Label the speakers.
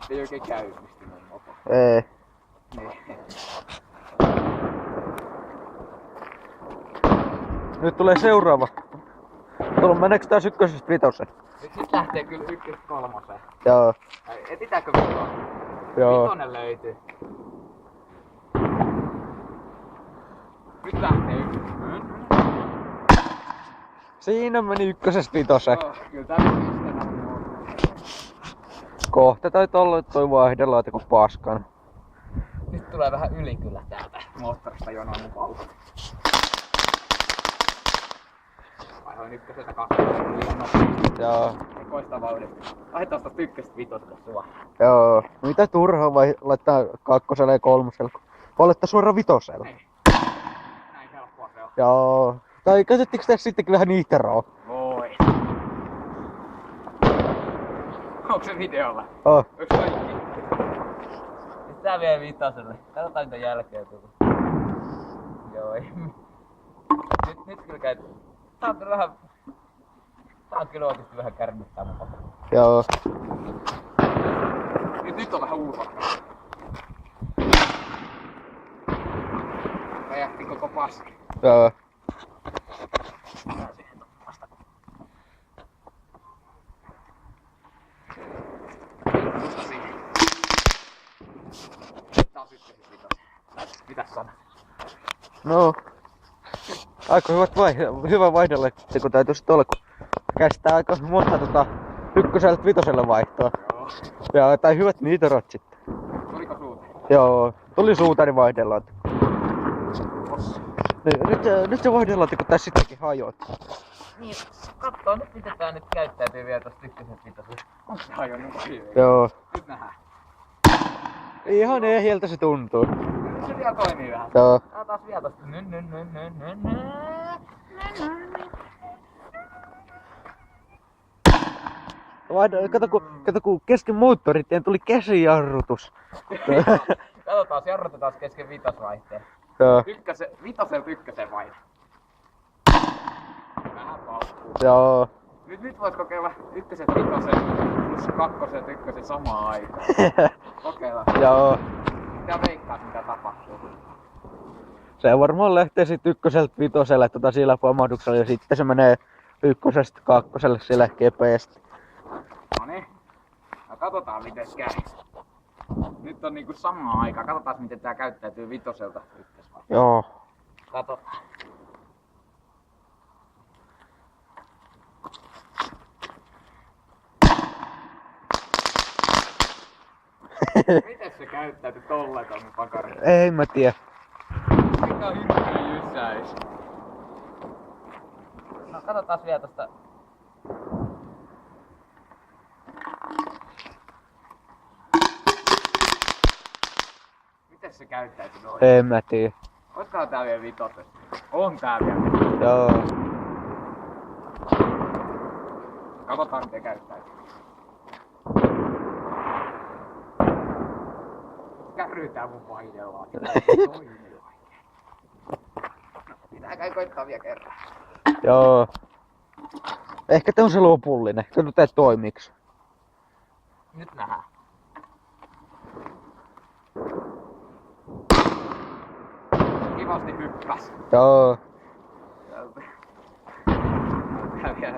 Speaker 1: Ei oikein käynnistynyt mopo.
Speaker 2: Ei.
Speaker 1: Niin.
Speaker 2: Nyt tulee seuraava. Meneekö taas ykkösestä vitoseen?
Speaker 1: Nyt lähtee kyllä ykkös kolmoseen.
Speaker 2: Joo.
Speaker 1: Etitäänkö vitonen?
Speaker 2: Joo.
Speaker 1: Vitonen löytyy. Nyt lähtee ykkös.
Speaker 2: Siinä meni ykkösestä vitoseen.
Speaker 1: Joo, kyllä tää pisteenä on.
Speaker 2: Kohta taitaa olla toi vaihdelaatikon paskana.
Speaker 1: Nyt tulee vähän yli kyllä täältä moottorista jonoa mun vauhti. Vaihoin ykköseltä kakkoselta liian nopeasti.
Speaker 2: Joo.
Speaker 1: Ekoista vauhdista. Laitetaan tosta ykköstä vitoselle suoraan.
Speaker 2: Joo. Mitä turhaa vai laittaa kakkoselle ja kolmoselle? Voi laittaa suoraan vitoselle.
Speaker 1: Ei. Näin helppoa se on.
Speaker 2: Joo. Tai käytettekö tässä sittenkin vähän niiteroa?
Speaker 1: Voi. Onko se videolla?
Speaker 2: Oh.
Speaker 1: Onks kaikki? Nyt tää vie vitoselle. Katsotaan mitä jälkeen tullut. Joo ei. Nyt kyllä käy. Tää on kyllä vähän... Tää on kyllä oikeesti vähän kärmittää mun papa.
Speaker 2: Joo.
Speaker 1: Nyt on vähän uusvahva. Räjähti koko paski.
Speaker 2: Joo.
Speaker 1: Taas ykkösis vitos. Mitäs sanot?
Speaker 2: No. Aika hyvä vaihdella, kun täytyy sit olla, kun kästää aika monta ykköseltä vitoselle vaihtoa.
Speaker 1: Joo.
Speaker 2: Ja, tai hyvät niiterot sitten.
Speaker 1: Tuliko suutari?
Speaker 2: Joo. Tuli suutari vaihdellaan. Nyt se vaihdelaatikko tässä sittenkin hajoat.
Speaker 1: Niin, kattoo nyt miten tää nyt käyttäytyy vielä tosta ykkösen vitoselle. Onko se hajonnut hyvin?
Speaker 2: Joo.
Speaker 1: Nyt nähdään.
Speaker 2: Ihan ehjältä se tuntuu.
Speaker 1: Se vielä toimii vähän.
Speaker 2: Joo.
Speaker 1: Tää taas vielä tosta.
Speaker 2: Kato kun kesken moottoritien tuli käsijarrutus.
Speaker 1: Katsotaan, jarrutetaan kesken vitosvaihteen.
Speaker 2: Joo.
Speaker 1: Vitoselta ykkösen vaihde. Vähän paukkuu.
Speaker 2: Joo.
Speaker 1: Nyt vois kokeilla ykkösen vitosen plus kakkosen ykkösen samaan aikaan. Kokeillaan.
Speaker 2: Joo.
Speaker 1: Ja veikkaat mitä tapahtuu.
Speaker 2: Se varmaan lähtee sit ykköseltä vitoselle sillä pamahduksella ja sitten se menee ykkösestä kakkoselle sillä kepeästi.
Speaker 1: Noniin. No katsotaan miten käy. Nyt on niinku samaan aikaan. Katsotaan miten tää käyttäytyy vitoselta ykkösvaihteen.
Speaker 2: Joo.
Speaker 1: Katsotaan. Miten se käyttäytyy tolleen ton pakarin?
Speaker 2: Ei mä tiedä.
Speaker 1: Mikä on hirveä jysäys? No katsotaan vielä tosta. Miten se käyttäytyy noin?
Speaker 2: En mä tiedä.
Speaker 1: Olisikohan tää vielä vitosesta? On tää vielä vitosesta.
Speaker 2: Joo.
Speaker 1: Katsotaan miten käyttäytyy. Kärrytään mun vaihdellaan. Toimii oikein. Pitää kai koittaa vielä kerran.
Speaker 2: Joo. Ehkä tää on se lopullinen. Katsotaan toimiks.
Speaker 1: Nyt nähdään. Kivasti hyppäs.
Speaker 2: Joo.
Speaker 1: Tää vielä